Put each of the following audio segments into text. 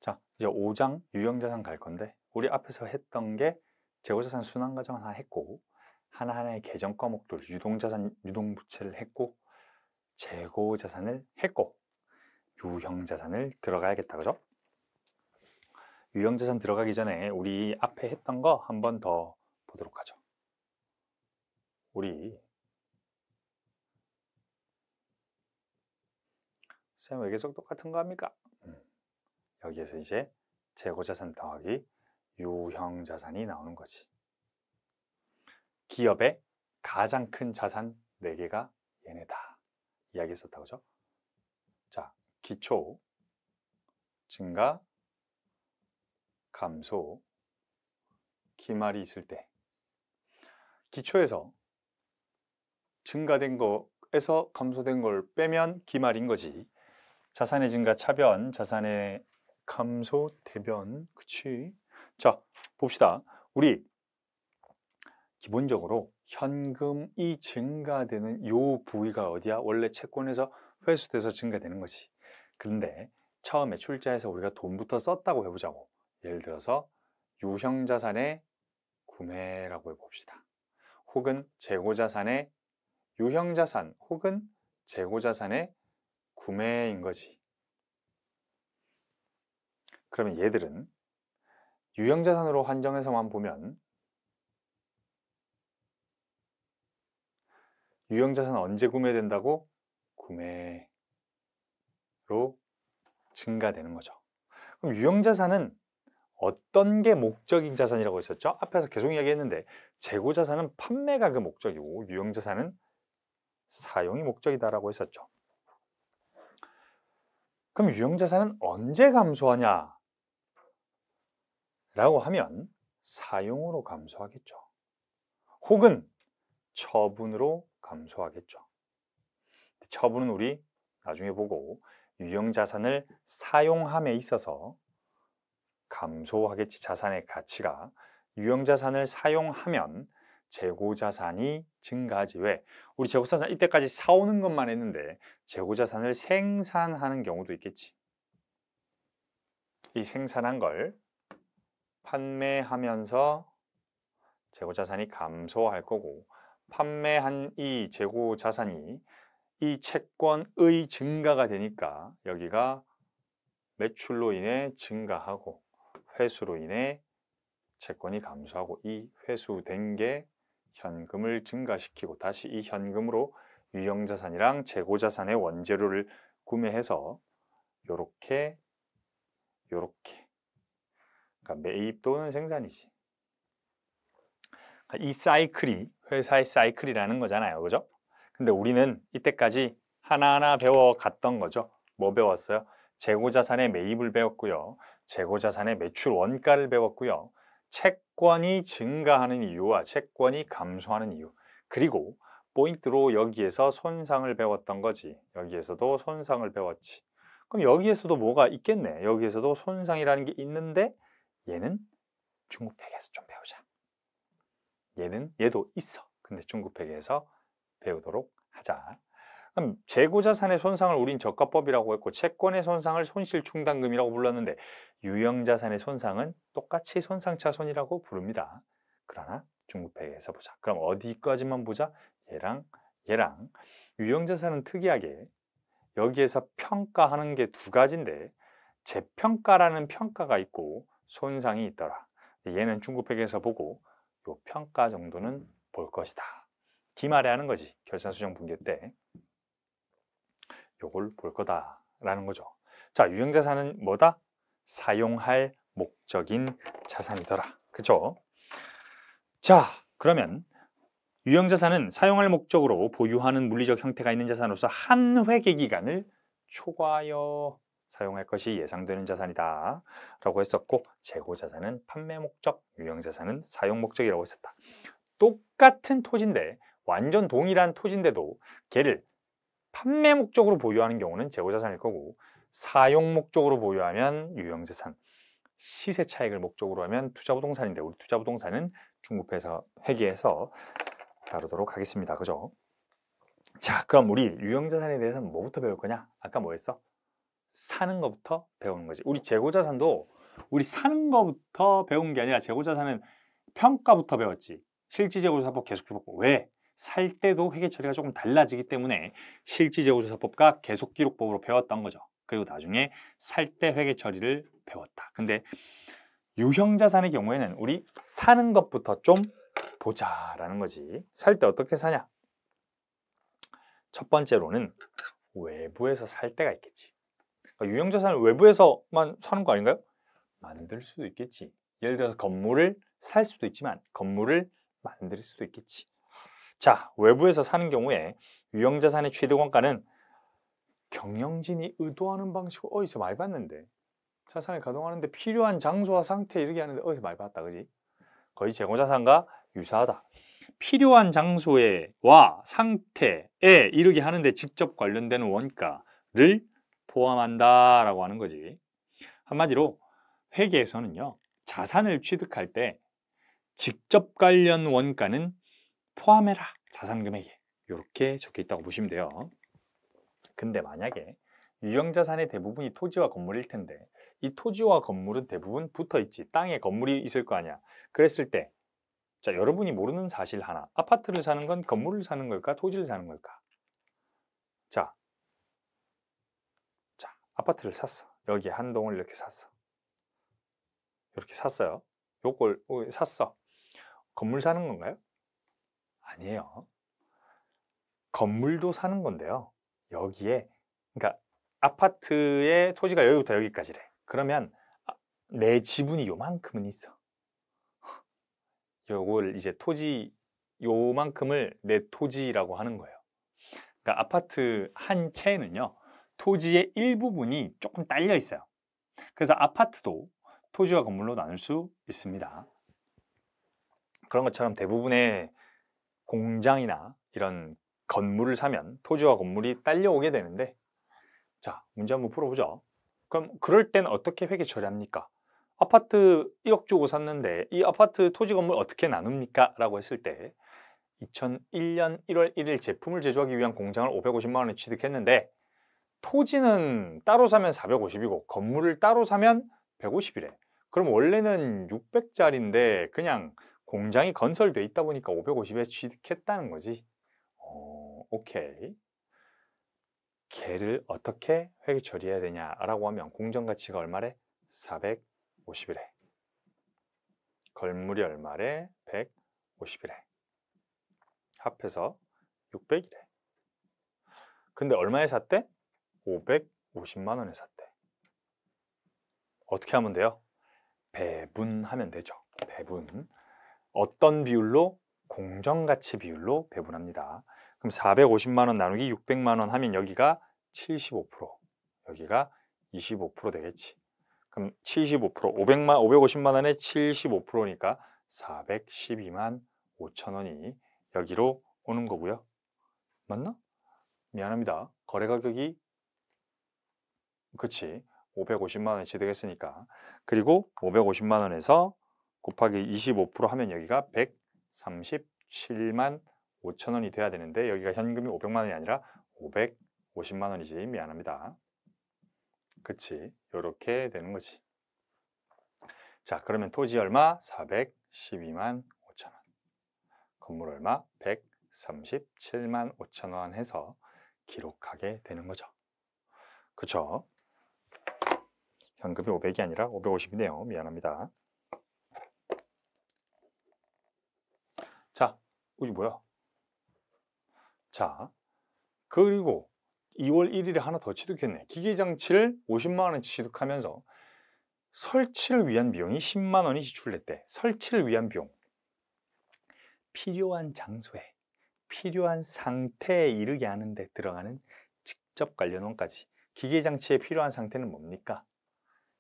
자, 이제 5장 유형자산 갈 건데 우리 앞에서 했던 게 재고자산 순환과정 하나 했고 하나하나의 계정 과목들 유동자산, 유동부채를 했고 재고자산을 했고 유형자산을 들어가야겠다, 그죠? 유형자산 들어가기 전에 우리 앞에 했던 거 한 번 더 보도록 하죠. 우리 쌤 왜 계속 똑같은 거 합니까? 여기에서 이제 재고자산 더하기 유형자산이 나오는 거지. 기업의 가장 큰 자산 4개가 얘네다 이야기했었다, 그죠? 자, 기초, 증가, 감소, 기말이 있을 때 기초에서 증가된 거에서 감소된 걸 빼면 기말인 거지. 자산의 증가 차변, 자산의 감소 대변, 그치? 자, 봅시다. 우리 기본적으로 현금이 증가되는 요 부위가 어디야? 원래 채권에서 회수돼서 증가되는 거지. 그런데 처음에 출자해서 우리가 돈부터 썼다고 해보자고. 예를 들어서 유형자산의 구매라고 해봅시다. 혹은 재고자산의 유형자산 혹은 재고자산의 구매인 거지. 그러면 얘들은 유형자산으로 한정해서만 보면 유형자산은 언제 구매된다고? 구매로 증가되는 거죠. 그럼 유형자산은 어떤 게 목적인 자산이라고 했었죠? 앞에서 계속 이야기했는데 재고자산은 판매가 그 목적이고 유형자산은 사용이 목적이다라고 했었죠. 그럼 유형자산은 언제 감소하냐? 라고 하면 사용으로 감소하겠죠. 혹은 처분으로 감소하겠죠. 처분은 우리 나중에 보고 유형자산을 사용함에 있어서 감소하겠지. 자산의 가치가. 유형자산을 사용하면 재고자산이 증가하지. 왜? 우리 재고자산 이때까지 사오는 것만 했는데 재고자산을 생산하는 경우도 있겠지. 이 생산한 걸 판매하면서 재고자산이 감소할 거고 판매한 이 재고자산이 이 채권의 증가가 되니까 여기가 매출로 인해 증가하고 회수로 인해 채권이 감소하고 이 회수된 게 현금을 증가시키고 다시 이 현금으로 유형자산이랑 재고자산의 원재료를 구매해서 요렇게 그러니까 매입 또는 생산이지. 이 사이클이 회사의 사이클이라는 거잖아요, 그죠? 근데 우리는 이때까지 하나하나 배워갔던 거죠. 뭐 배웠어요? 재고자산의 매입을 배웠고요. 재고자산의 매출 원가를 배웠고요. 채권이 증가하는 이유와 채권이 감소하는 이유. 그리고 포인트로 여기에서 손상을 배웠던 거지. 여기에서도 손상을 배웠지. 그럼 여기에서도 뭐가 있겠네. 여기에서도 손상이라는 게 있는데 얘는 중국팩에서 좀 배우자. 얘도 있어. 근데 중국팩에서 배우도록 하자. 그럼 재고자산의 손상을 우린 저가법이라고 했고 채권의 손상을 손실충당금이라고 불렀는데 유형자산의 손상은 똑같이 손상차손이라고 부릅니다. 그러나 중국팩에서 보자. 그럼 어디까지만 보자? 얘랑 유형자산은 특이하게 여기에서 평가하는 게 2가지인데 재평가라는 평가가 있고 손상이 있더라. 얘는 중국팩에서 보고 요 평가 정도는 볼 것이다. 기말에 하는 거지. 결산수정 분계 때 요걸 볼 거다라는 거죠. 자, 유형자산은 뭐다? 사용할 목적인 자산이더라. 그죠? 자, 그러면 유형자산은 사용할 목적으로 보유하는 물리적 형태가 있는 자산으로서 한 회계 기간을 초과하여 사용할 것이 예상되는 자산이다 라고 했었고 재고자산은 판매 목적, 유형자산은 사용 목적이라고 했었다. 똑같은 토지인데 완전 동일한 토지인데도 걔를 판매 목적으로 보유하는 경우는 재고자산일 거고 사용 목적으로 보유하면 유형자산, 시세 차익을 목적으로 하면 투자부동산인데 우리 투자부동산은 중국회사 회계에서 다루도록 하겠습니다. 그죠? 자, 그럼 우리 유형자산에 대해서는 뭐부터 배울 거냐? 아까 뭐 했어? 사는 것부터 배우는 거지. 우리 재고자산도 우리 사는 것부터 배운 게 아니라 재고자산은 평가부터 배웠지. 실지재고조사법 계속 배웠고. 왜? 살 때도 회계 처리가 조금 달라지기 때문에 실지재고조사법과 계속기록법으로 배웠던 거죠. 그리고 나중에 살 때 회계 처리를 배웠다. 근데 유형자산의 경우에는 우리 사는 것부터 좀 보자라는 거지. 살 때 어떻게 사냐? 첫 번째로는 외부에서 살 때가 있겠지. 그러니까 유형자산을 외부에서만 사는 거 아닌가요? 만들 수도 있겠지. 예를 들어서 건물을 살 수도 있지만 건물을 만들 수도 있겠지. 자, 외부에서 사는 경우에 유형자산의 취득원가는 경영진이 의도하는 방식으로 어디서 많이 봤는데, 자산을 가동하는데 필요한 장소와 상태 이렇게 하는데 어디서 많이 봤다, 그지? 거의 재고자산과 유사하다. 필요한 장소에와 상태에 이르게 하는데 직접 관련되는 원가를 포함한다라고 하는 거지. 한마디로 회계에서는요, 자산을 취득할 때 직접 관련 원가는 포함해라, 자산 금액에. 이렇게 적혀 있다고 보시면 돼요. 근데 만약에 유형자산의 대부분이 토지와 건물일 텐데 이 토지와 건물은 대부분 붙어 있지. 땅에 건물이 있을 거 아니야. 그랬을 때, 자, 여러분이 모르는 사실 하나. 아파트를 사는 건 건물을 사는 걸까? 토지를 사는 걸까? 자, 아파트를 샀어. 여기 한 동을 이렇게 샀어. 이렇게 샀어요. 요걸 샀어. 건물 사는 건가요? 아니에요. 건물도 사는 건데요. 여기에, 그러니까 아파트의 토지가 여기부터 여기까지래. 그러면 내 지분이 요만큼은 있어. 요걸 이제 토지 요만큼을 내 토지라고 하는 거예요. 그러니까 아파트 한 채에는요, 토지의 일부분이 조금 딸려 있어요. 그래서 아파트도 토지와 건물로 나눌 수 있습니다. 그런 것처럼 대부분의 공장이나 이런 건물을 사면 토지와 건물이 딸려오게 되는데, 자, 문제 한번 풀어보죠. 그럼 그럴 땐 어떻게 회계 처리합니까? 아파트 1억 주고 샀는데 이 아파트 토지 건물 어떻게 나눕니까? 라고 했을 때 2001년 1월 1일 제품을 제조하기 위한 공장을 550만 원에 취득했는데 토지는 따로 사면 450이고 건물을 따로 사면 150이래. 그럼 원래는 600짜리인데 그냥 공장이 건설돼 있다 보니까 550에 취득했다는 거지. 오케이. 걔를 어떻게 회계 처리해야 되냐라고 하면 공정가치가 얼마래? 450이래. 건물이 얼마래? 150이래. 합해서 600이래. 근데 얼마에 샀대? 550만 원에 샀대. 어떻게 하면 돼요? 배분하면 되죠. 배분. 어떤 비율로? 공정가치 비율로 배분합니다. 그럼 450만 원 나누기 600만 원 하면 여기가 75%, 여기가 25% 되겠지. 그럼 75%, 550만 원에 75%니까 412만 5천 원이 여기로 오는 거고요. 맞나? 미안합니다. 거래 가격이, 그치, 550만 원에 취득했으니까. 그리고 550만 원에서 곱하기 25% 하면 여기가 137만 5천 원이 돼야 되는데 여기가 현금이 500만 원이 아니라 550만 원이지. 미안합니다. 그치, 요렇게 되는 거지. 자, 그러면 토지 얼마? 412만 5천 원. 건물 얼마? 137만 5천 원 해서 기록하게 되는 거죠. 그쵸? 현금이 500이 아니라 550이네요. 미안합니다. 자, 이게 뭐야? 자, 그리고 2월 1일에 하나 더 취득했네. 기계장치를 50만 원에 취득하면서 설치를 위한 비용이 10만 원이 지출됐대. 설치를 위한 비용. 필요한 장소에, 필요한 상태에 이르게 하는데 들어가는 직접 관련 원까지. 기계장치에 필요한 상태는 뭡니까?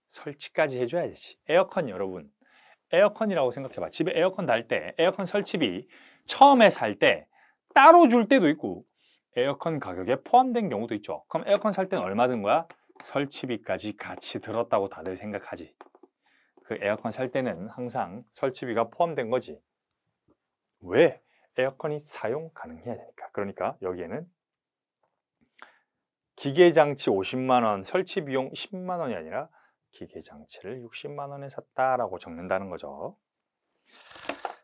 설치까지 해줘야 되지. 에어컨 여러분, 에어컨이라고 생각해봐. 집에 에어컨 달 때 에어컨 설치비 처음에 살 때 따로 줄 때도 있고 에어컨 가격에 포함된 경우도 있죠. 그럼 에어컨 살 때는 얼마 든 거야? 설치비까지 같이 들었다고 다들 생각하지. 그 에어컨 살 때는 항상 설치비가 포함된 거지. 왜? 에어컨이 사용 가능해야 되니까. 그러니까 여기에는 기계장치 50만 원, 설치 비용 10만 원이 아니라 기계장치를 60만 원에 샀다라고 적는다는 거죠.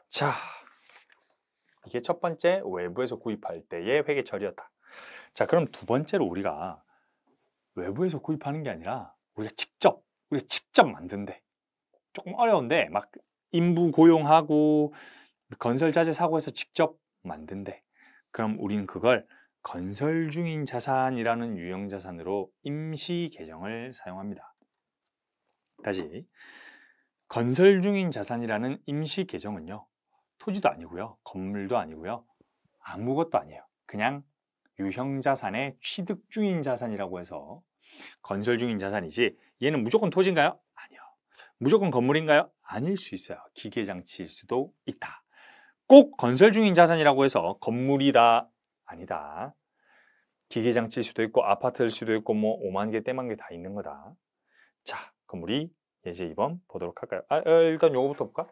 자, 이게 첫 번째 외부에서 구입할 때의 회계처리였다. 자, 그럼 두 번째로 우리가 외부에서 구입하는 게 아니라 우리가 직접 만든대. 조금 어려운데 막 인부 고용하고 건설 자재 사고해서 직접 만든대. 그럼 우리는 그걸 건설 중인 자산이라는 유형 자산으로 임시 계정을 사용합니다. 다시, 건설 중인 자산이라는 임시 계정은요, 토지도 아니고요, 건물도 아니고요, 아무것도 아니에요. 그냥 유형 자산의 취득 중인 자산이라고 해서 건설 중인 자산이지, 얘는 무조건 토지인가요? 아니요. 무조건 건물인가요? 아닐 수 있어요. 기계장치일 수도 있다. 꼭 건설 중인 자산이라고 해서 건물이다, 아니다. 기계장치일 수도 있고 아파트일 수도 있고 뭐 5만 개, 떼만 개 다 있는 거다. 자, 그럼 우리 예제 2번 보도록 할까요? 일단 요거부터 볼까?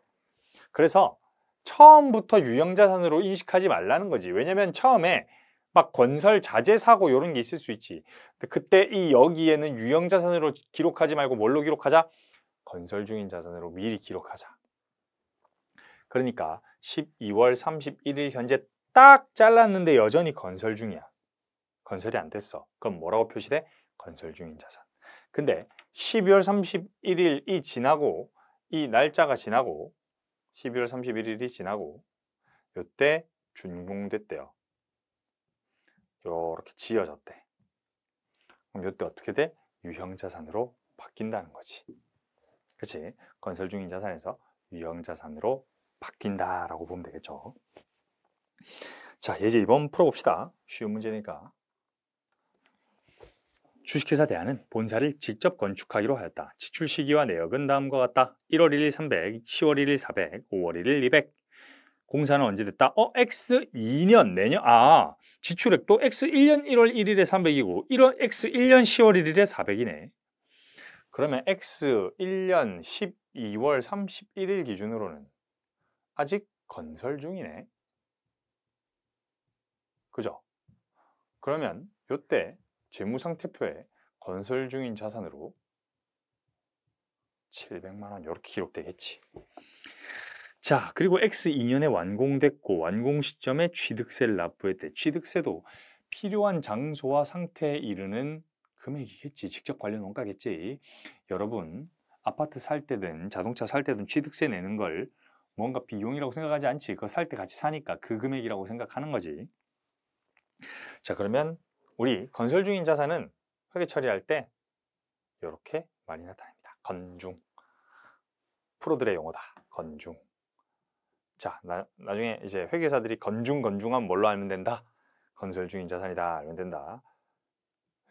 그래서 처음부터 유형자산으로 인식하지 말라는 거지. 왜냐면 처음에 막 건설 자재 사고 이런 게 있을 수 있지. 근데 그때 이 여기에는 유형자산으로 기록하지 말고 뭘로 기록하자? 건설 중인 자산으로 미리 기록하자. 그러니까 12월 31일 현재 딱 잘랐는데 여전히 건설 중이야. 건설이 안 됐어. 그럼 뭐라고 표시돼? 건설 중인 자산. 근데 12월 31일이 지나고 이 날짜가 지나고 12월 31일이 지나고 요때 준공됐대요. 요렇게 지어졌대. 그럼 요때 어떻게 돼? 유형자산으로 바뀐다는 거지. 그렇지? 건설 중인 자산에서 유형자산으로 바뀐다라고 보면 되겠죠. 자, 예제 2번 풀어봅시다. 쉬운 문제니까. 주식회사 대한은 본사를 직접 건축하기로 하였다. 지출 시기와 내역은 다음과 같다. 1월 1일 300, 10월 1일 400, 5월 1일 200. 공사는 언제 됐다? X 2년 내년. 지출액도 X 1년 1월 1일에 300이고 X 1년 10월 1일에 400이네. 그러면 X 1년 12월 31일 기준으로는 아직 건설 중이네. 그죠? 그러면 요때 재무상태표에 건설 중인 자산으로 700만 원 이렇게 기록되겠지. 자, 그리고 X 2년에 완공됐고 완공 시점에 취득세를 납부했대. 취득세도 필요한 장소와 상태에 이르는 금액이겠지. 직접 관련 원가겠지. 여러분, 아파트 살 때든 자동차 살 때든 취득세 내는 걸 뭔가 비용이라고 생각하지 않지. 그거 살 때 같이 사니까 그 금액이라고 생각하는 거지. 자, 그러면 우리 건설 중인 자산은 회계 처리할 때 이렇게 많이 나타납니다. 건중. 프로들의 용어다. 건중. 자, 나중에 이제 회계사들이 건중하면 뭘로 알면 된다? 건설 중인 자산이다 알면 된다.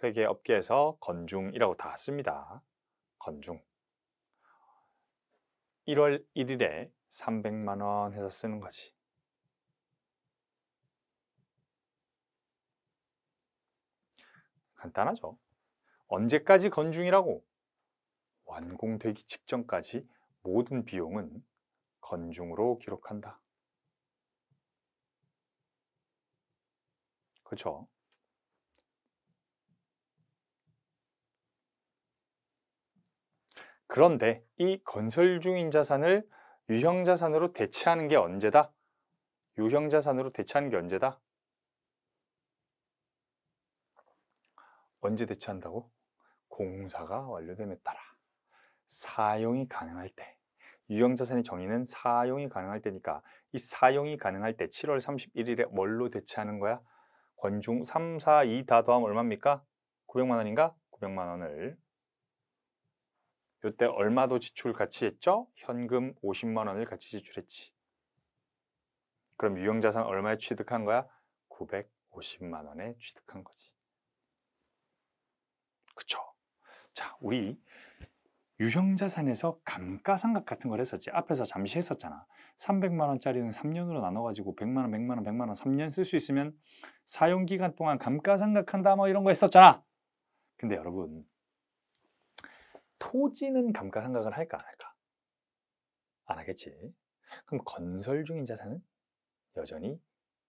회계업계에서 건중이라고 다 씁니다. 건중. 1월 1일에 300만 원 해서 쓰는 거지. 간단하죠. 언제까지 건중이라고? 완공되기 직전까지 모든 비용은 건중으로 기록한다. 그렇죠? 그런데 이 건설 중인 자산을 유형자산으로 대체하는 게 언제다? 유형자산으로 대체하는 게 언제다? 언제 대체한다고? 공사가 완료됨에 따라 사용이 가능할 때. 유형자산의 정의는 사용이 가능할 때니까 이 사용이 가능할 때 7월 31일에 뭘로 대체하는 거야? 건중 3, 4, 2 다 더하면 얼마입니까? 900만 원인가? 900만 원을 이때 얼마도 지출 같이 했죠? 현금 50만 원을 같이 지출했지. 그럼 유형자산 얼마에 취득한 거야? 950만 원에 취득한 거지. 그쵸? 자, 우리 유형자산에서 감가상각 같은 걸 했었지. 앞에서 잠시 했었잖아. 300만 원짜리는 3년으로 나눠가지고 100만 원, 100만 원, 100만 원 3년 쓸 수 있으면 사용기간 동안 감가상각한다 뭐 이런 거 했었잖아. 근데 여러분, 토지는 감가상각을 할까 안 할까? 안 하겠지. 그럼 건설 중인 자산은 여전히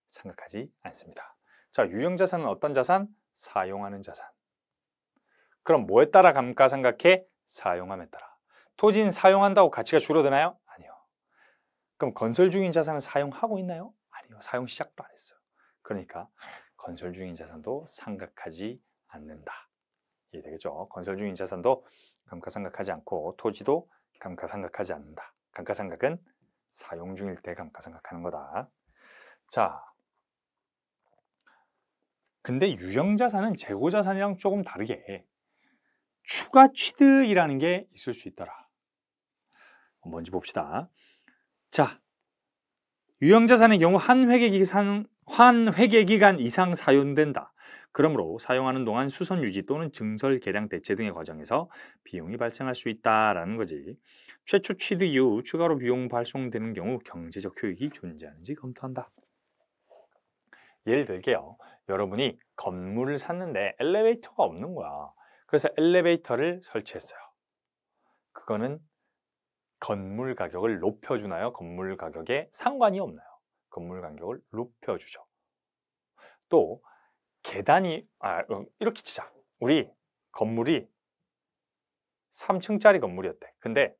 생각하지 않습니다. 자, 유형자산은 어떤 자산? 사용하는 자산. 그럼 뭐에 따라 감가상각해? 사용함에 따라. 토지는 사용한다고 가치가 줄어드나요? 아니요. 그럼 건설 중인 자산은 사용하고 있나요? 아니요. 사용 시작도 안 했어요. 그러니까 건설 중인 자산도 상각하지 않는다. 이해되겠죠? 건설 중인 자산도 감가상각하지 않고 토지도 감가상각하지 않는다. 감가상각은 사용 중일 때 감가상각하는 거다. 자, 근데 유형자산은 재고자산이랑 조금 다르게 추가 취득이라는 게 있을 수 있더라. 뭔지 봅시다. 자, 유형자산의 경우 한 회계기간 이상 사용된다. 그러므로 사용하는 동안 수선 유지 또는 증설, 개량, 대체 등의 과정에서 비용이 발생할 수 있다라는 거지. 최초 취득 이후 추가로 비용 발생되는 경우 경제적 효익이 존재하는지 검토한다. 예를 들게요. 여러분이 건물을 샀는데 엘리베이터가 없는 거야. 그래서 엘리베이터를 설치했어요. 그거는 건물 가격을 높여주나요? 건물 가격에 상관이 없나요? 건물 가격을 높여주죠. 또 계단이 이렇게 치자. 우리 건물이 3층짜리 건물이었대. 근데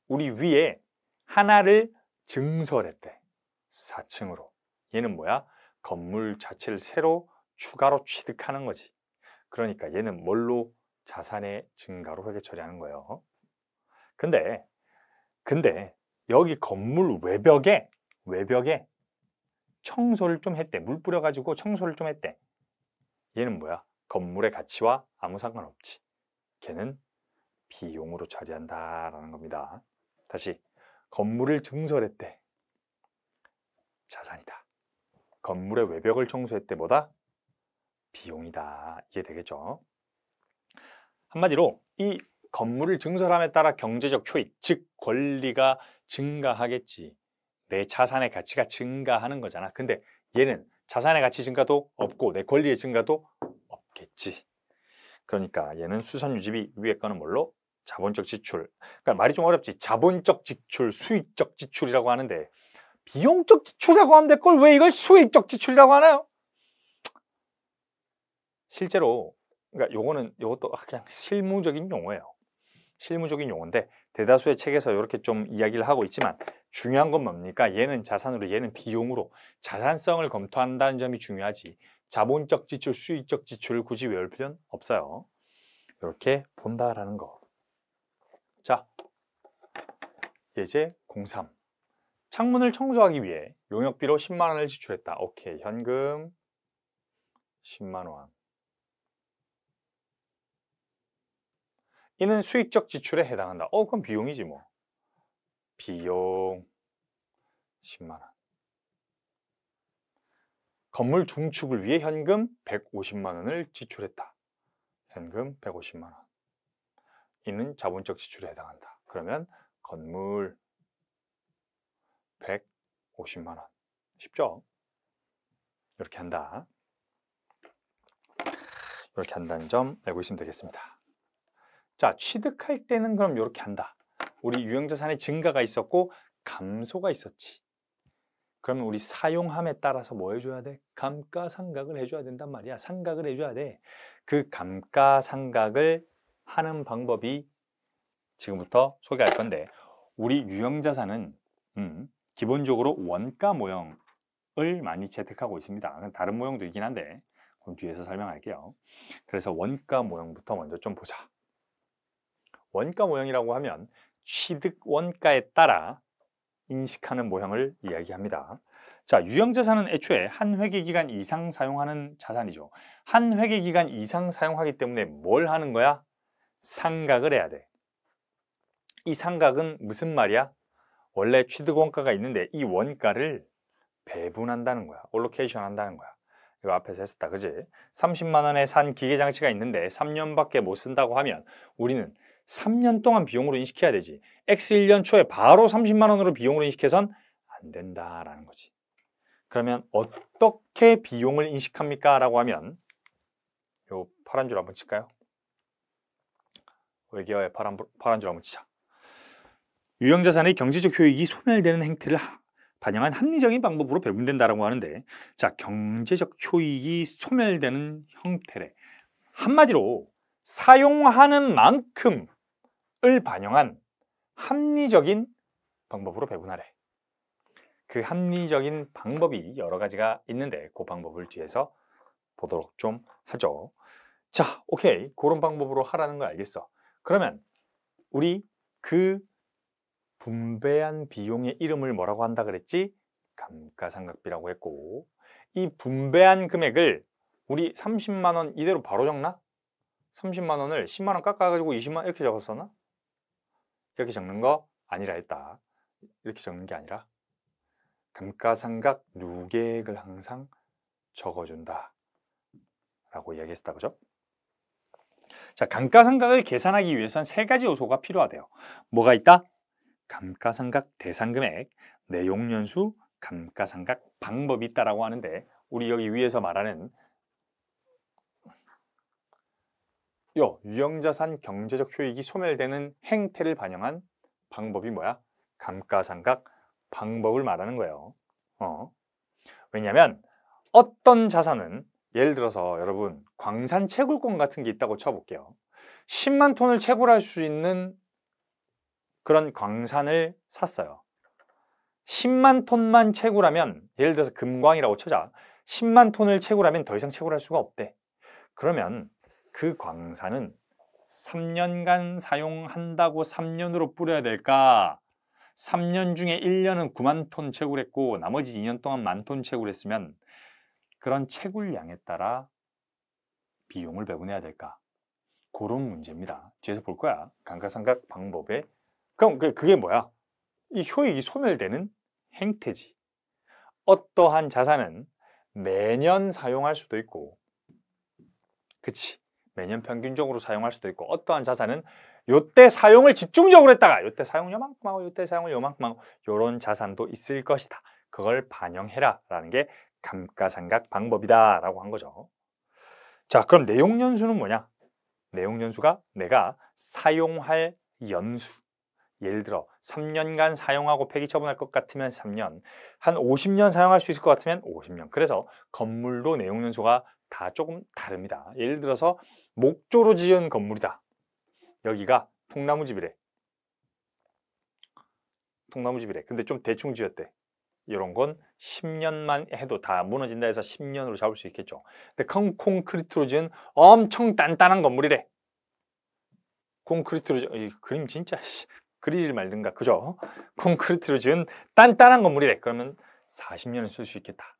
우리 위에 하나를 증설했대. 4층으로. 얘는 뭐야? 건물 자체를 새로 추가로 취득하는 거지. 그러니까 얘는 뭘로? 자산의 증가로 회계 처리하는 거예요. 근데 여기 건물 외벽에 청소를 좀 했대. 물 뿌려가지고 청소를 좀 했대. 얘는 뭐야? 건물의 가치와 아무 상관없지. 걔는 비용으로 처리한다라는 겁니다. 다시, 건물을 증설했대. 자산이다. 건물의 외벽을 청소했대. 뭐다? 비용이다. 이해되겠죠? 한마디로 이 건물을 증설함에 따라 경제적 효익, 즉 권리가 증가하겠지. 내 자산의 가치가 증가하는 거잖아. 근데 얘는 자산의 가치 증가도 없고 내 권리의 증가도 없겠지. 그러니까 얘는 수선유지비, 위에 거는 뭘로? 자본적 지출. 그러니까 말이 좀 어렵지. 자본적 지출, 수익적 지출이라고 하는데 비용적 지출이라고 하는데 그걸 왜 이걸 수익적 지출이라고 하나요? 실제로 그러니까 요것도 그냥 실무적인 용어예요. 실무적인 용어인데 대다수의 책에서 이렇게 좀 이야기를 하고 있지만 중요한 건 뭡니까? 얘는 자산으로, 얘는 비용으로 자산성을 검토한다는 점이 중요하지. 자본적 지출, 수익적 지출을 굳이 외울 필요는 없어요. 이렇게 본다라는 거. 자, 예제 03. 창문을 청소하기 위해 용역비로 10만 원을 지출했다. 오케이, 현금 10만 원. 이는 수익적 지출에 해당한다. 그럼 비용이지 뭐. 비용 10만 원. 건물 중축을 위해 현금 150만 원을 지출했다. 현금 150만 원. 이는 자본적 지출에 해당한다. 그러면 건물 150만 원. 쉽죠? 이렇게 한다. 이렇게 한다는 점 알고 있으면 되겠습니다. 자, 취득할 때는 그럼 이렇게 한다. 우리 유형자산의 증가가 있었고 감소가 있었지. 그러면 우리 사용함에 따라서 뭐 해줘야 돼? 감가상각을 해줘야 된단 말이야. 상각을 해줘야 돼. 그 감가상각을 하는 방법이 지금부터 소개할 건데, 우리 유형자산은 기본적으로 원가 모형을 많이 채택하고 있습니다. 다른 모형도 있긴 한데 그럼 뒤에서 설명할게요. 그래서 원가 모형부터 먼저 좀 보자. 원가 모형이라고 하면 취득 원가에 따라 인식하는 모형을 이야기합니다. 자, 유형자산은 애초에 한 회계기간 이상 사용하는 자산이죠. 한 회계기간 이상 사용하기 때문에 뭘 하는 거야? 상각을 해야 돼. 이 상각은 무슨 말이야? 원래 취득 원가가 있는데 이 원가를 배분한다는 거야. 올로케이션 한다는 거야. 이거 앞에서 했었다, 그지? 30만 원에 산 기계장치가 있는데 3년밖에 못 쓴다고 하면 우리는 3년 동안 비용으로 인식해야 되지. X1년 초에 바로 30만 원으로 비용으로 인식해선 안 된다라는 거지. 그러면 어떻게 비용을 인식합니까? 라고 하면 요 파란 줄 한번 칠까요? 외계어의 파란 줄 한번 치자. 유형자산의 경제적 효익이 소멸되는 행태를 반영한 합리적인 방법으로 배분된다라고 하는데, 자, 경제적 효익이 소멸되는 형태래. 한마디로 사용하는 만큼을 반영한 합리적인 방법으로 배분하래. 그 합리적인 방법이 여러 가지가 있는데 그 방법을 뒤에서 보도록 좀 하죠. 자, 오케이. 그런 방법으로 하라는 걸 알겠어. 그러면 우리 그 분배한 비용의 이름을 뭐라고 한다 그랬지? 감가상각비라고 했고, 이 분배한 금액을 우리 30만 원 이대로 바로 적나? 30만 원을 10만 원 깎아가지고 20만 원 이렇게 적었었나? 이렇게 적는 거 아니라 했다. 이렇게 적는 게 아니라 감가상각 누계액을 항상 적어준다 라고 이야기했다. 그죠? 자, 감가상각을 계산하기 위해선 세 가지 요소가 필요하대요. 뭐가 있다? 감가상각 대상금액, 내용연수, 감가상각 방법이 있다라고 하는데, 우리 여기 위에서 말하는 유형자산 경제적 효익이 소멸되는 행태를 반영한 방법이 뭐야? 감가상각 방법을 말하는 거예요. 왜냐하면 어떤 자산은, 예를 들어서 여러분 광산 채굴권 같은 게 있다고 쳐볼게요. 10만 톤을 채굴할 수 있는 그런 광산을 샀어요. 10만 톤만 채굴하면, 예를 들어서 금광이라고 쳐자. 10만 톤을 채굴하면 더 이상 채굴할 수가 없대. 그러면 그 광산은 3년간 사용한다고 3년으로 뿌려야 될까? 3년 중에 1년은 9만 톤 채굴했고 나머지 2년 동안 1만 톤 채굴했으면 그런 채굴량에 따라 비용을 배분해야 될까? 그런 문제입니다. 뒤에서 볼 거야. 감가상각 방법에. 그럼 그게 뭐야? 이 효익이 소멸되는 행태지. 어떠한 자산은 매년 사용할 수도 있고, 그치? 매년 평균적으로 사용할 수도 있고, 어떠한 자산은 요때 사용을 집중적으로 했다가 요때 사용 요만큼 하고 요때 사용을 요만큼 하고, 요런 자산도 있을 것이다. 그걸 반영해라 라는 게 감가상각 방법이다 라고 한 거죠. 자, 그럼 내용연수는 뭐냐? 내용연수가 내가 사용할 연수, 예를 들어 3년간 사용하고 폐기 처분할 것 같으면 3년, 한 50년 사용할 수 있을 것 같으면 50년. 그래서 건물도 내용연수가 다 조금 다릅니다. 예를 들어서 목조로 지은 건물이다. 여기가 통나무집이래. 통나무집이래. 근데 좀 대충 지었대. 이런 건 10년만 해도 다 무너진다 해서 10년으로 잡을 수 있겠죠. 근데 콘크리트로 지은 엄청 단단한 건물이래. 콘크리트로 이 그림 진짜 그리질 말든가. 그죠? 콘크리트로 지은 단단한 건물이래. 그러면 40년을 쓸 수 있겠다.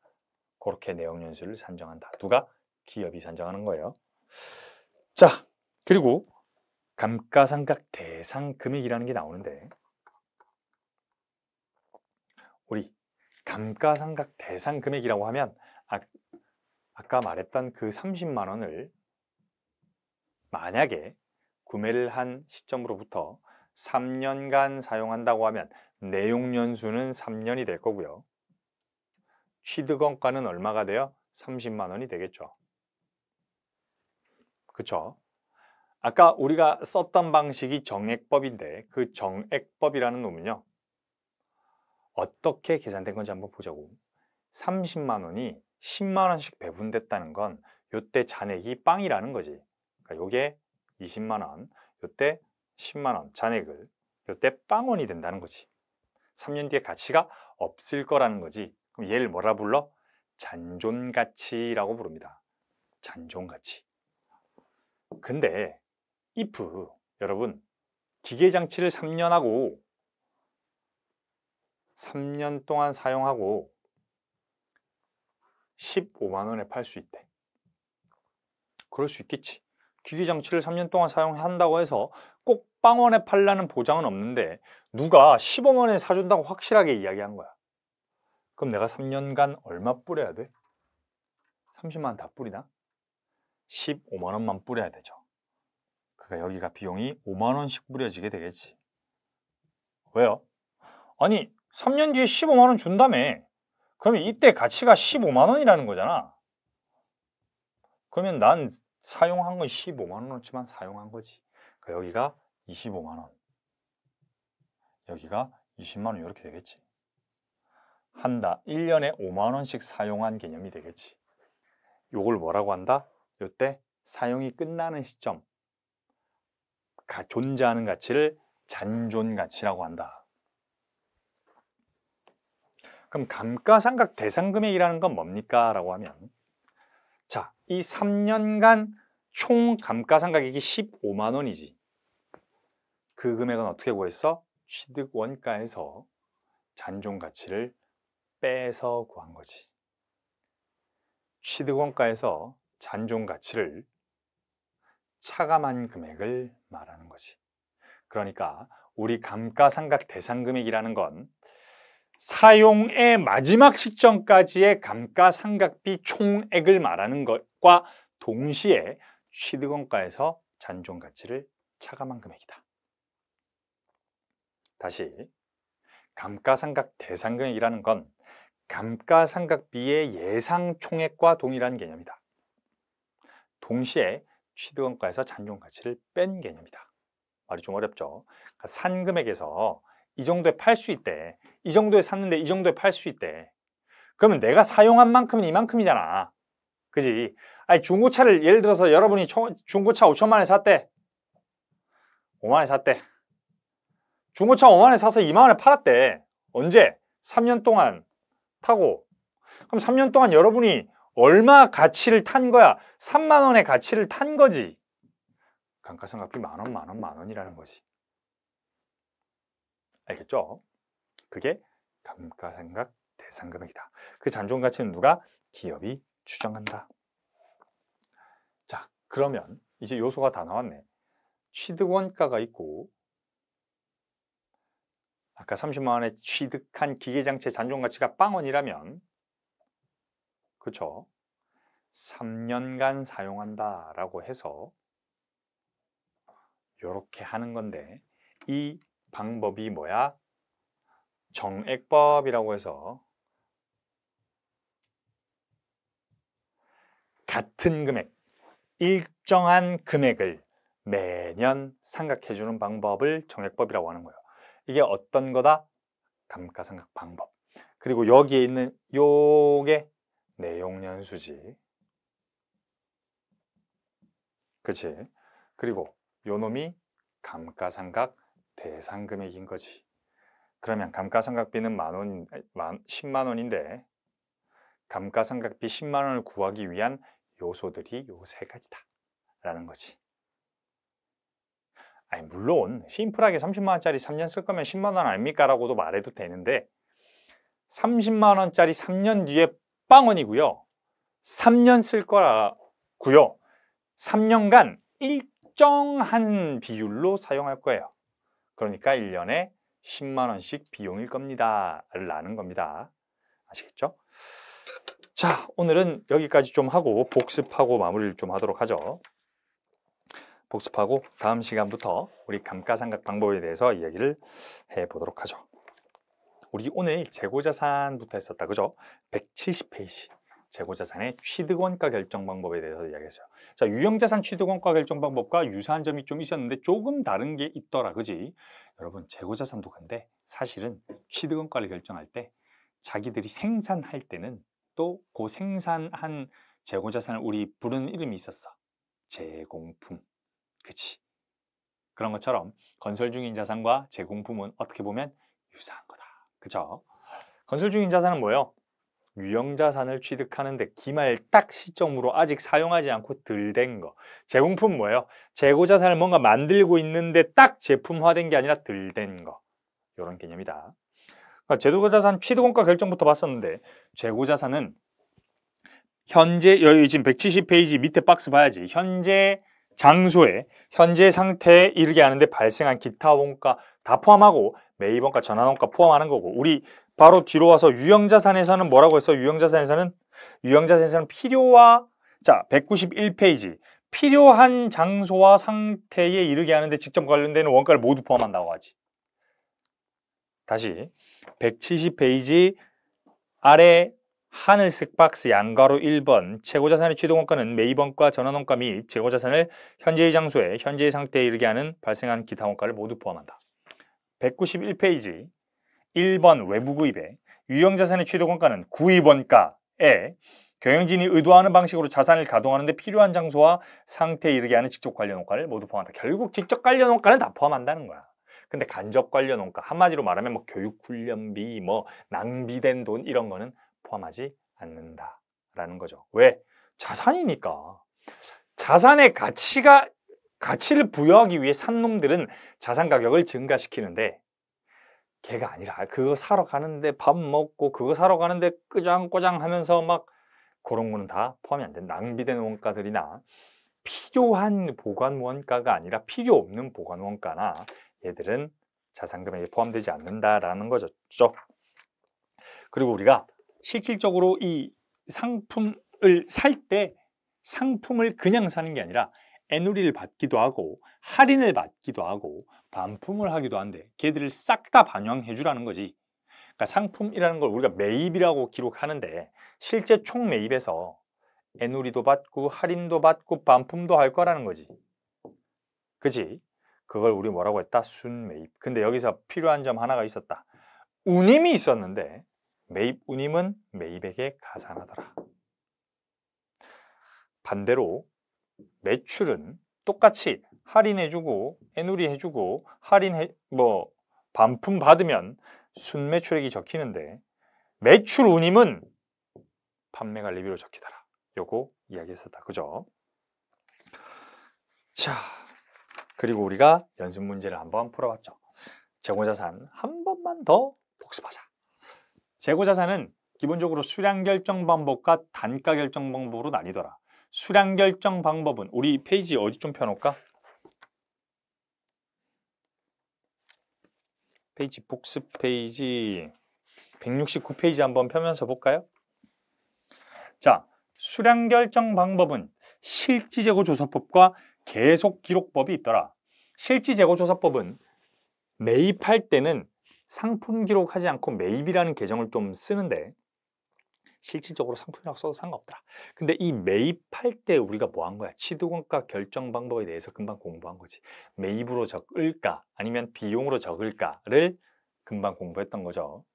그렇게 내용연수를 산정한다. 누가? 기업이 산정하는 거예요. 자, 그리고 감가상각 대상 금액이라는 게 나오는데, 우리 감가상각 대상 금액이라고 하면 아까 말했던 그 30만 원을 만약에 구매를 한 시점으로부터 3년간 사용한다고 하면 내용연수는 3년이 될 거고요. 취득원가는 얼마가 돼요? 30만 원이 되겠죠. 그쵸? 아까 우리가 썼던 방식이 정액법인데, 그 정액법이라는 놈은요, 어떻게 계산된 건지 한번 보자고. 30만 원이 10만 원씩 배분됐다는 건 요때 잔액이 빵이라는 거지. 그러니까 요게 20만 원, 요때 10만 원 잔액을 요때 빵원이 된다는 거지. 3년 뒤에 가치가 없을 거라는 거지. 그럼 얘를 뭐라 불러? 잔존가치라고 부릅니다. 잔존가치. 근데 if 여러분 기계장치를 3년 하고 3년 동안 사용하고 15만 원에 팔 수 있대. 그럴 수 있겠지. 기계장치를 3년 동안 사용한다고 해서 꼭 빵원에 팔라는 보장은 없는데 누가 15만 원에 사준다고 확실하게 이야기한 거야. 그럼 내가 3년간 얼마 뿌려야 돼? 30만 원 다 뿌리나? 15만 원만 뿌려야 되죠. 그러니까 여기가 비용이 5만 원씩 뿌려지게 되겠지. 왜요? 아니 3년 뒤에 15만 원 준다며. 그러면 이때 가치가 15만 원이라는 거잖아. 그러면 난 사용한 건 15만 원어치만 사용한 거지. 그러니까 여기가 25만 원, 여기가 20만 원 이렇게 되겠지. 한다. 1년에 5만 원씩 사용한 개념이 되겠지. 요걸 뭐라고 한다? 요때 사용이 끝나는 시점, 존재하는 가치를 잔존가치라고 한다. 그럼 감가상각 대상금액이라는 건 뭡니까? 라고 하면 자, 이 3년간 총 감가상각액이 15만 원이지. 그 금액은 어떻게 구했어? 취득원가에서 잔존가치를 빼서 구한 거지. 취득원가에서 잔존가치를 차감한 금액을 말하는 거지. 그러니까 우리 감가상각 대상금액이라는 건 사용의 마지막 시점까지의 감가상각비 총액을 말하는 것과 동시에 취득원가에서 잔존가치를 차감한 금액이다. 다시, 감가상각 대상금액이라는 건 감가상각비의 예상 총액과 동일한 개념이다. 동시에 취득원가에서 잔존가치를 뺀 개념이다. 말이 좀 어렵죠? 그러니까 산 금액에서 이 정도에 팔 수 있대. 이 정도에 샀는데 이 정도에 팔 수 있대. 그러면 내가 사용한 만큼은 이만큼이잖아. 그지? 아니, 중고차를 예를 들어서 여러분이 중고차 5천만 원에 샀대. 5만 원에 샀대. 중고차 5만 원에 사서 2만 원에 팔았대. 언제? 3년 동안 타고. 그럼 3년 동안 여러분이 얼마 가치를 탄 거야? 3만 원의 가치를 탄 거지. 감가상각비 만 원, 만 원, 만 원이라는 거지. 알겠죠? 그게 감가상각 대상금액이다. 그 잔존가치는 누가? 기업이 추정한다. 자, 그러면 이제 요소가 다 나왔네. 취득원가가 있고 아까 30만 원에 취득한 기계장치의 잔존가치가 0원이라면 그렇죠? 3년간 사용한다라고 해서 이렇게 하는 건데 이 방법이 뭐야? 정액법이라고 해서 같은 금액, 일정한 금액을 매년 상각해주는 방법을 정액법이라고 하는 거예요. 이게 어떤 거다? 감가상각 방법. 그리고 여기에 있는 요게 내용연수지. 그치? 그리고 요 놈이 감가상각 대상금액인 거지. 그러면 감가상각비는 10만 원인데 감가상각비 10만 원을 구하기 위한 요소들이 요 세 가지다 라는 거지. 아니, 물론 심플하게 30만 원짜리 3년 쓸 거면 10만 원 아닙니까? 라고도 말해도 되는데 30만 원짜리 3년 뒤에 0원이고요. 3년 쓸 거라고요. 3년간 일정한 비율로 사용할 거예요. 그러니까 1년에 10만 원씩 비용일 겁니다. 라는 겁니다. 아시겠죠? 자, 오늘은 여기까지 좀 하고 복습하고 마무리를 좀 하도록 하죠. 복습하고 다음 시간부터 우리 감가상각 방법에 대해서 이야기를 해보도록 하죠. 우리 오늘 재고자산부터 했었다. 그죠? 170페이지. 재고자산의 취득원가 결정 방법에 대해서 이야기했어요. 자, 유형자산 취득원가 결정 방법과 유사한 점이 좀 있었는데 조금 다른 게 있더라. 그지? 여러분, 재고자산도 근데 사실은 취득원가를 결정할 때 자기들이 생산할 때는 또 그 생산한 재고자산을 우리 부르는 이름이 있었어. 제공품. 그치? 그런 것처럼 건설 중인 자산과 제공품은 어떻게 보면 유사한 거다. 그죠? 건설 중인 자산은 뭐예요? 유형자산을 취득하는데 기말 딱 시점으로 아직 사용하지 않고 덜 된 거. 제공품 뭐예요? 재고자산을 뭔가 만들고 있는데 딱 제품화된 게 아니라 덜 된 거. 이런 개념이다. 그러니까 재고자산 취득원가 결정부터 봤었는데 재고자산은 현재 여기 지금 170페이지 밑에 박스 봐야지. 현재 장소에 현재 상태에 이르게 하는데 발생한 기타 원가 다 포함하고 매입원가, 전환원가 포함하는 거고 우리 바로 뒤로 와서 유형자산에서는 뭐라고 했어? 유형자산에서는 필요와 자 191페이지 필요한 장소와 상태에 이르게 하는데 직접 관련되는 원가를 모두 포함한다고 하지. 다시 170페이지 아래 하늘색 박스 양가로 1번 재고자산의 취득원가는 매입원가, 전환원가 및 재고자산을 현재의 장소에 현재의 상태에 이르게 하는 발생한 기타 원가를 모두 포함한다. 191페이지 1번 외부 구입에 유형자산의 취득원가는 구입원가에 경영진이 의도하는 방식으로 자산을 가동하는 데 필요한 장소와 상태에 이르게 하는 직접 관련 원가를 모두 포함한다. 결국 직접 관련 원가는 다 포함한다는 거야. 근데 간접 관련 원가, 한마디로 말하면 뭐 교육 훈련비, 뭐 낭비된 돈 이런 거는 포함하지 않는다라는 거죠. 왜? 자산이니까. 자산의 가치를 부여하기 위해 산 놈들은 자산 가격을 증가시키는데 걔가 아니라 그거 사러 가는데 밥 먹고 그거 사러 가는데 끄장꼬장 하면서 막 그런 거는 다 포함이 안 된다. 낭비된 원가들이나 필요한 보관 원가가 아니라 필요 없는 보관 원가나 얘들은 자산 금액에 포함되지 않는다라는 거죠. 그리고 우리가 실질적으로 이 상품을 살 때 상품을 그냥 사는 게 아니라 애누리를 받기도 하고 할인을 받기도 하고 반품을 하기도 한데 걔들을 싹 다 반영해 주라는 거지. 그러니까 상품이라는 걸 우리가 매입이라고 기록하는데 실제 총 매입에서 애누리도 받고 할인도 받고 반품도 할 거라는 거지. 그지? 그걸 우리 뭐라고 했다? 순매입. 근데 여기서 필요한 점 하나가 있었다. 운임이 있었는데 매입 운임은 매입액에 가산하더라. 반대로 매출은 똑같이 할인해주고 애누리 해주고 반품 받으면 순매출액이 적히는데 매출 운임은 판매 관리비로 적히더라. 요거 이야기했었다. 그죠? 자, 그리고 우리가 연습 문제를 한번 풀어봤죠. 재고자산 한 번만 더 복습하자. 재고자산은 기본적으로 수량 결정 방법과 단가 결정 방법으로 나뉘더라. 수량 결정 방법은 우리 페이지 어디 좀 펴놓을까? 페이지 복습 페이지 169페이지 한번 펴면서 볼까요? 자, 수량 결정 방법은 실지재고조사법과 계속기록법이 있더라. 실지재고조사법은 매입할 때는 상품 기록하지 않고 매입이라는 계정을 좀 쓰는데 실질적으로 상품이라고 써도 상관없더라. 근데 이 매입할 때 우리가 뭐 한 거야? 취득원가 결정 방법에 대해서 금방 공부한 거지. 매입으로 적을까 아니면 비용으로 적을까를 금방 공부했던 거죠.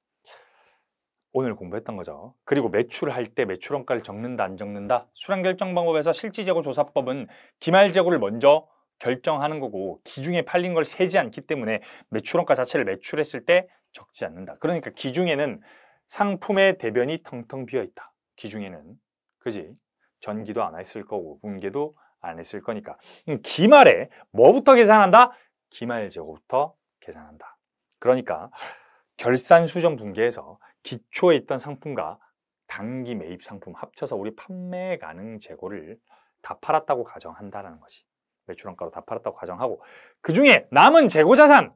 오늘 공부했던 거죠. 그리고 매출할 때 매출원가를 적는다 안 적는다? 수량결정 방법에서 실지재고조사법은 기말재고를 먼저 결정하는 거고 기중에 팔린 걸 세지 않기 때문에 매출원가 자체를 매출했을 때 적지 않는다. 그러니까 기중에는 상품의 대변이 텅텅 비어있다. 기중에는. 그지? 전기도 안 했을 거고 분계도 안 했을 거니까. 기말에 뭐부터 계산한다? 기말재고부터 계산한다. 그러니까 결산 수정 분계에서 기초에 있던 상품과 단기 매입 상품 합쳐서 우리 판매 가능 재고를 다 팔았다고 가정한다는 것이 매출원가로 다 팔았다고 가정하고 그 중에 남은 재고자산을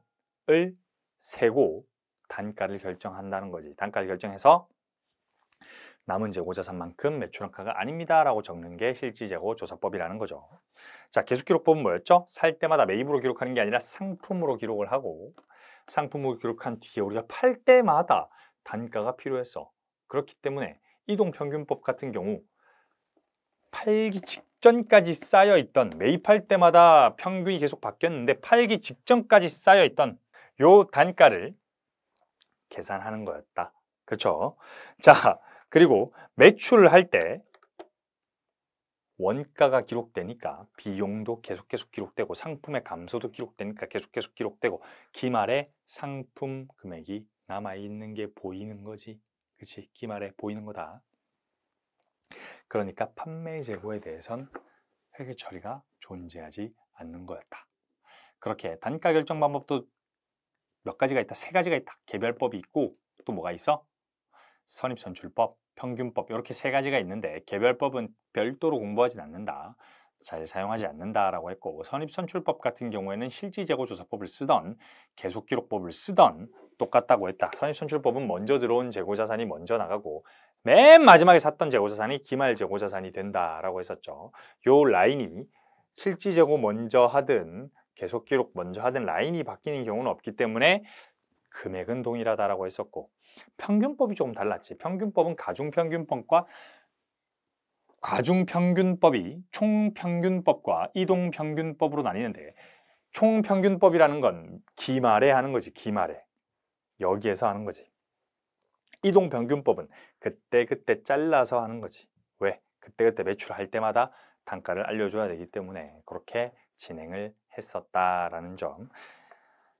세고 단가를 결정한다는 거지. 단가를 결정해서 남은 재고자산만큼 매출원가가 아닙니다 라고 적는 게 실지재고조사법이라는 거죠. 자, 계속기록법은 뭐였죠? 살 때마다 매입으로 기록하는 게 아니라 상품으로 기록을 하고 상품으로 기록한 뒤에 우리가 팔 때마다 단가가 필요했어. 그렇기 때문에 이동평균법 같은 경우 팔기 직전까지 쌓여있던 매입할 때마다 평균이 계속 바뀌었는데 팔기 직전까지 쌓여있던 요 단가를 계산하는 거였다. 그렇죠? 자, 그리고 매출을 할 때 원가가 기록되니까 비용도 계속 기록되고 상품의 감소도 기록되니까 계속 기록되고 기말에 상품 금액이 남아있는 게 보이는 거지. 그치? 기말에 보이는 거다. 그러니까 판매 재고에 대해선 회계 처리가 존재하지 않는 거였다. 그렇게 단가 결정 방법도 몇 가지가 있다. 세 가지가 있다. 개별법이 있고 또 뭐가 있어? 선입선출법, 평균법 이렇게 세 가지가 있는데 개별법은 별도로 공부하진 않는다. 잘 사용하지 않는다라고 했고 선입선출법 같은 경우에는 실지재고조사법을 쓰던 계속기록법을 쓰던 똑같다고 했다. 선입선출법은 먼저 들어온 재고자산이 먼저 나가고 맨 마지막에 샀던 재고자산이 기말재고자산이 된다라고 했었죠. 요 라인이 실지재고 먼저 하든 계속기록 먼저 하든 라인이 바뀌는 경우는 없기 때문에 금액은 동일하다라고 했었고 평균법이 조금 달랐지. 평균법은 가중평균법이 총평균법과 이동평균법으로 나뉘는데 총평균법이라는 건 기말에 하는 거지. 기말에. 여기에서 하는 거지. 이동평균법은 그때 잘라서 하는 거지. 왜? 그때그때 매출할 때마다 단가를 알려줘야 되기 때문에 그렇게 진행을 했었다라는 점.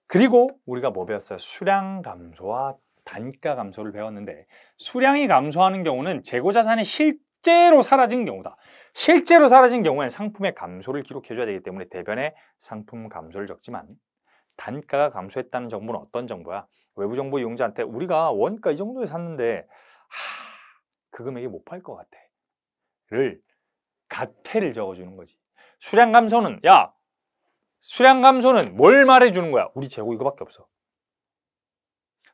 그리고 우리가 뭐 배웠어요? 수량 감소와 단가 감소를 배웠는데, 수량이 감소하는 경우는 재고자산이 실제로 사라진 경우다. 실제로 사라진 경우에는 상품의 감소를 기록해줘야 되기 때문에 대변에 상품 감소를 적지만, 단가가 감소했다는 정보는 어떤 정보야? 외부 정보 이용자한테 우리가 원가 이 정도에 샀는데 그 금액이 못 팔 것 같아 를 가태를 적어주는 거지. 수량 감소는 수량 감소는 뭘 말해주는 거야? 우리 재고 이거밖에 없어.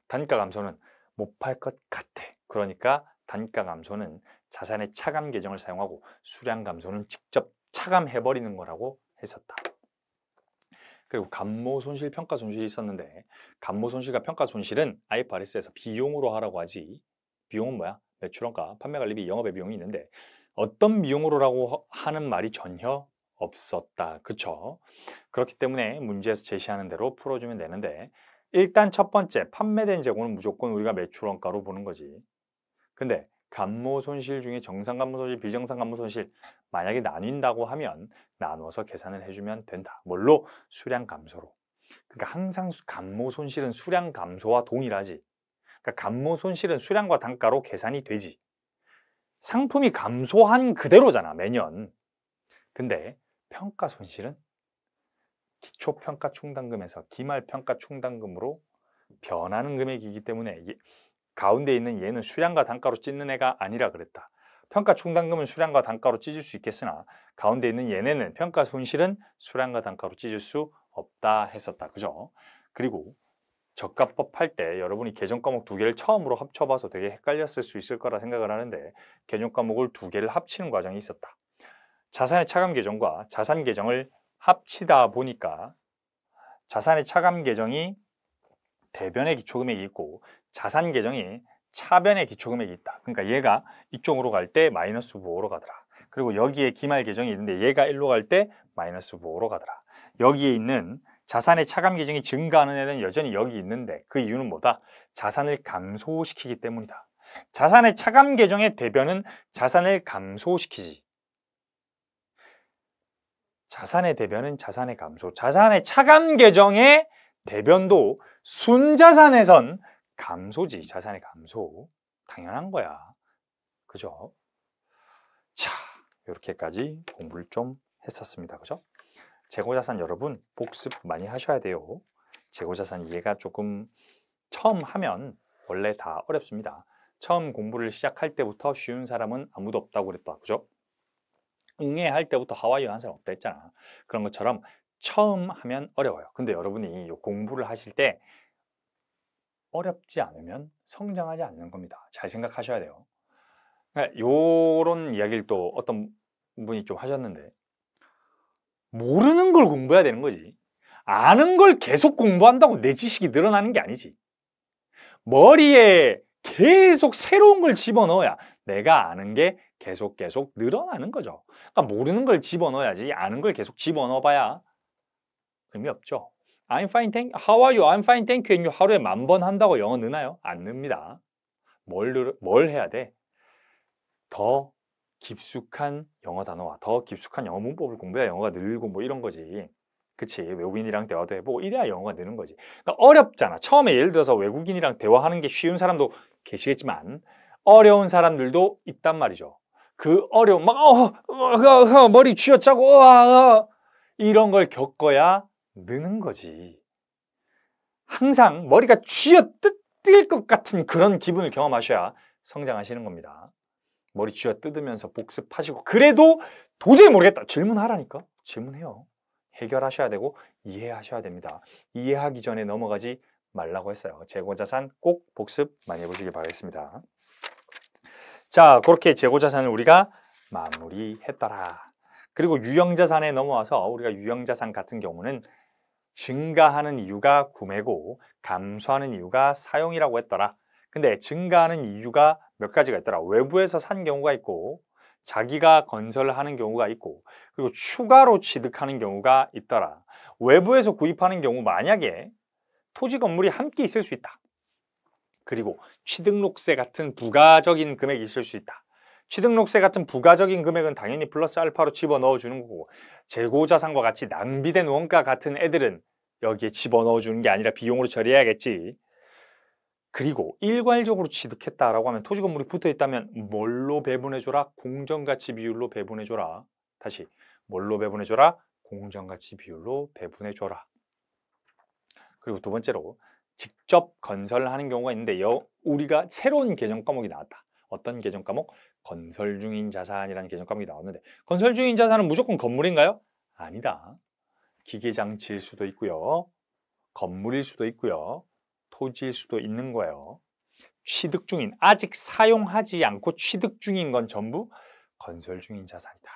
단가 감소는 못 팔 것 같아. 그러니까 단가 감소는 자산의 차감 계정을 사용하고 수량 감소는 직접 차감해버리는 거라고 했었다. 그리고 감모 손실, 평가 손실이 있었는데, 감모 손실과 평가 손실은 IFRS에서 비용으로 하라고 하지. 비용은 뭐야? 매출원가, 판매관리비, 영업의 비용이 있는데 어떤 비용으로라고 하는 말이 전혀 없었다. 그쵸? 그렇기 때문에 문제에서 제시하는 대로 풀어주면 되는데, 일단 첫 번째, 판매된 재고는 무조건 우리가 매출원가로 보는 거지. 근데 감모 손실 중에 정상 감모 손실, 비정상 감모 손실 만약에 나뉜다고 하면 나눠서 계산을 해주면 된다. 뭘로? 수량 감소로. 그러니까 항상 감모 손실은 수량 감소와 동일하지. 그러니까 감모 손실은 수량과 단가로 계산이 되지. 상품이 감소한 그대로잖아, 매년. 근데 평가 손실은 기초평가 충당금에서 기말평가 충당금으로 변하는 금액이기 때문에 가운데 있는 얘는 수량과 단가로 찢는 애가 아니라 그랬다. 평가 충당금은 수량과 단가로 찢을 수 있겠으나 가운데 있는 얘네는 평가 손실은 수량과 단가로 찢을 수 없다 했었다. 그죠? 그리고 저가법 할 때 여러분이 개정 과목 2개를 처음으로 합쳐봐서 되게 헷갈렸을 수 있을 거라 생각을 하는데, 개정 과목을 2개를 합치는 과정이 있었다. 자산의 차감 계정과 자산 계정을 합치다 보니까 자산의 차감 계정이 대변의 기초금액이 있고 자산 계정이 차변의 기초금액이 있다. 그러니까 얘가 이쪽으로 갈 때 마이너스 부호로 가더라. 그리고 여기에 기말 계정이 있는데 얘가 1로 갈 때 마이너스 부호로 가더라. 여기에 있는 자산의 차감 계정이 증가하는 애는 여전히 여기 있는데 그 이유는 뭐다? 자산을 감소시키기 때문이다. 자산의 차감 계정의 대변은 자산을 감소시키지. 자산의 대변은 자산의 감소. 자산의 차감 계정의 대변도 순자산에선 감소지. 자산의 감소. 당연한 거야. 그죠? 자, 이렇게까지 공부를 좀 했었습니다. 그죠? 재고자산 여러분 복습 많이 하셔야 돼요. 재고자산 이해가 조금 처음 하면 원래 다 어렵습니다. 처음 공부를 시작할 때부터 쉬운 사람은 아무도 없다고 그랬다. 그죠? 응애할 때부터 하와이어 한 사람 없다 했잖아. 그런 것처럼 처음 하면 어려워요. 근데 여러분이 공부를 하실 때 어렵지 않으면 성장하지 않는 겁니다. 잘 생각하셔야 돼요. 요런 이야기를 또 어떤 분이 좀 하셨는데, 모르는 걸 공부해야 되는 거지. 아는 걸 계속 공부한다고 내 지식이 늘어나는 게 아니지. 머리에 계속 새로운 걸 집어넣어야 내가 아는 게 계속 늘어나는 거죠. 그러니까 모르는 걸 집어넣어야지 아는 걸 계속 집어넣어봐야 의미 없죠. I'm fine, thank you. How are you? I'm fine, thank you. 하루에 10,000번 한다고 영어 느나요? 안 늡니다. 뭘 해야 돼? 더 깊숙한 영어 단어와 더 깊숙한 영어 문법을 공부해야 영어가 늘고 뭐 이런 거지. 그치? 외국인이랑 대화도 해보고 이래야 영어가 느는 거지. 그러니까 어렵잖아. 처음에 예를 들어서 외국인이랑 대화하는 게 쉬운 사람도 계시겠지만 어려운 사람들도 있단 말이죠. 그 어려운 막 머리 쥐어짜고 이런 걸 겪어야 느는 거지. 항상 머리가 쥐어뜯길 것 같은 그런 기분을 경험하셔야 성장하시는 겁니다. 머리 쥐어뜯으면서 복습하시고 그래도 도저히 모르겠다. 질문하라니까. 질문해요. 해결하셔야 되고 이해하셔야 됩니다. 이해하기 전에 넘어가지 말라고 했어요. 재고자산 꼭 복습 많이 해보시기 바라겠습니다. 자, 그렇게 재고자산을 우리가 마무리했더라. 그리고 유형자산에 넘어와서 우리가 유형자산 같은 경우는 증가하는 이유가 구매고 감소하는 이유가 사용이라고 했더라. 근데 증가하는 이유가 몇 가지가 있더라. 외부에서 산 경우가 있고 자기가 건설하는 경우가 있고 그리고 추가로 취득하는 경우가 있더라. 외부에서 구입하는 경우 만약에 토지 건물이 함께 있을 수 있다. 그리고 취등록세 같은 부가적인 금액이 있을 수 있다. 취득록세 같은 부가적인 금액은 당연히 플러스 알파로 집어넣어 주는 거고, 재고자산과 같이 낭비된 원가 같은 애들은 여기에 집어넣어 주는 게 아니라 비용으로 처리해야겠지. 그리고 일괄적으로 취득했다라고 하면 토지 건물이 붙어 있다면 뭘로 배분해줘라? 공정가치 비율로 배분해줘라. 다시 뭘로 배분해줘라? 공정가치 비율로 배분해줘라. 그리고 두 번째로 직접 건설하는 경우가 있는데 우리가 새로운 개정 과목이 나왔다. 어떤 개정 과목? 건설 중인 자산이라는 개정 과목이 나왔는데, 건설 중인 자산은 무조건 건물인가요? 아니다. 기계장치일 수도 있고요. 건물일 수도 있고요. 토지일 수도 있는 거예요. 취득 중인, 아직 사용하지 않고 취득 중인 건 전부 건설 중인 자산이다.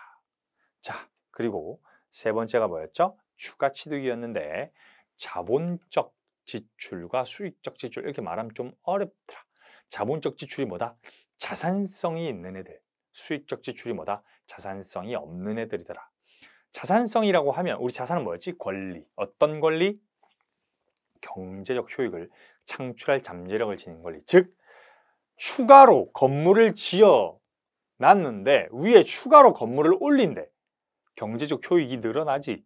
자, 그리고 세 번째가 뭐였죠? 추가 취득이었는데, 자본적 지출과 수익적 지출, 이렇게 말하면 좀 어렵더라. 자본적 지출이 뭐다? 자산성이 있는 애들. 수익적 지출이 뭐다? 자산성이 없는 애들이더라. 자산성이라고 하면 우리 자산은 뭐였지? 권리. 어떤 권리? 경제적 효익을 창출할 잠재력을 지닌 권리. 즉 추가로 건물을 지어 놨는데 위에 추가로 건물을 올린대. 경제적 효익이 늘어나지.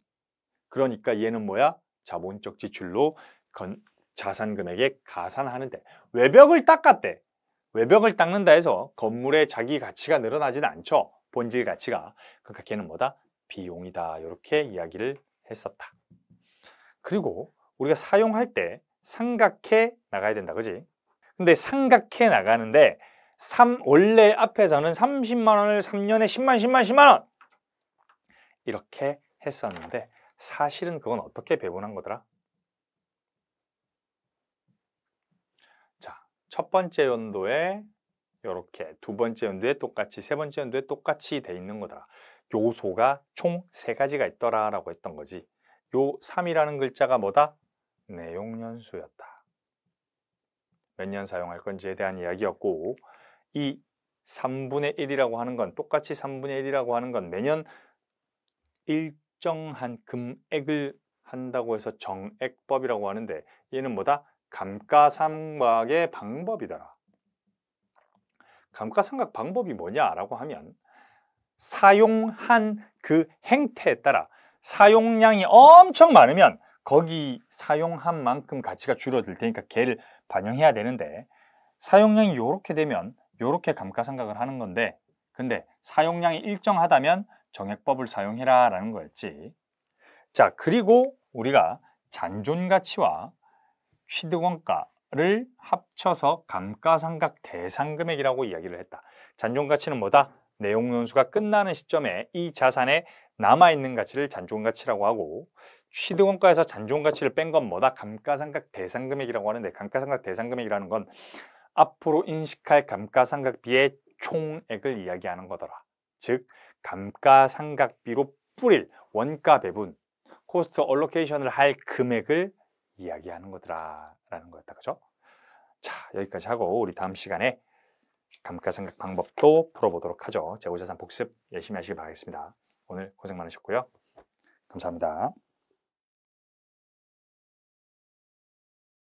그러니까 얘는 뭐야? 자본적 지출로 자산 금액에 가산하는데, 외벽을 닦았대. 외벽을 닦는다 해서 건물의 자기 가치가 늘어나지는 않죠. 본질 가치가. 그러니까 걔는 뭐다? 비용이다. 이렇게 이야기를 했었다. 그리고 우리가 사용할 때 삼각해 나가야 된다. 그지? 근데 삼각해 나가는데 원래 앞에서는 30만 원을 3년에 10만 원 이렇게 했었는데, 사실은 그건 어떻게 배분한 거더라? 자, 첫 번째 연도에 이렇게, 두 번째 연도에 똑같이, 세 번째 연도에 똑같이 돼 있는 거더라. 요소가 총 3가지가 있더라라고 했던 거지. 요 3이라는 글자가 뭐다? 내용연수였다. 몇 년 사용할 건지에 대한 이야기였고, 이 3분의 1이라고 하는 건, 똑같이 3분의 1이라고 하는 건 매년 일정한 금액을 한다고 해서 정액법이라고 하는데, 얘는 뭐다? 감가상각의 방법이더라. 감가상각 방법이 뭐냐라고 하면, 사용한 그 행태에 따라 사용량이 엄청 많으면 거기 사용한 만큼 가치가 줄어들 테니까 걔를 반영해야 되는데, 사용량이 요렇게 되면 요렇게 감가상각을 하는 건데, 근데 사용량이 일정하다면 정액법을 사용해라 라는 거였지. 자, 그리고 우리가 잔존가치와 취득원가를 합쳐서 감가상각 대상금액이라고 이야기를 했다. 잔존가치는 뭐다? 내용연수가 끝나는 시점에 이 자산에 남아있는 가치를 잔존가치라고 하고, 취득원가에서 잔존가치를 뺀 건 뭐다? 감가상각 대상금액이라고 하는데, 감가상각 대상금액이라는 건 앞으로 인식할 감가상각비의 총액을 이야기하는 거더라. 즉 감가상각비로 뿌릴 원가 배분, 코스트 얼로케이션을 할 금액을 이야기하는 거더라 라는 거였다. 그죠? 자, 여기까지 하고 우리 다음 시간에 감가상각 방법도 풀어보도록 하죠. 재고자산 복습 열심히 하시길 바라겠습니다. 오늘 고생 많으셨고요. 감사합니다.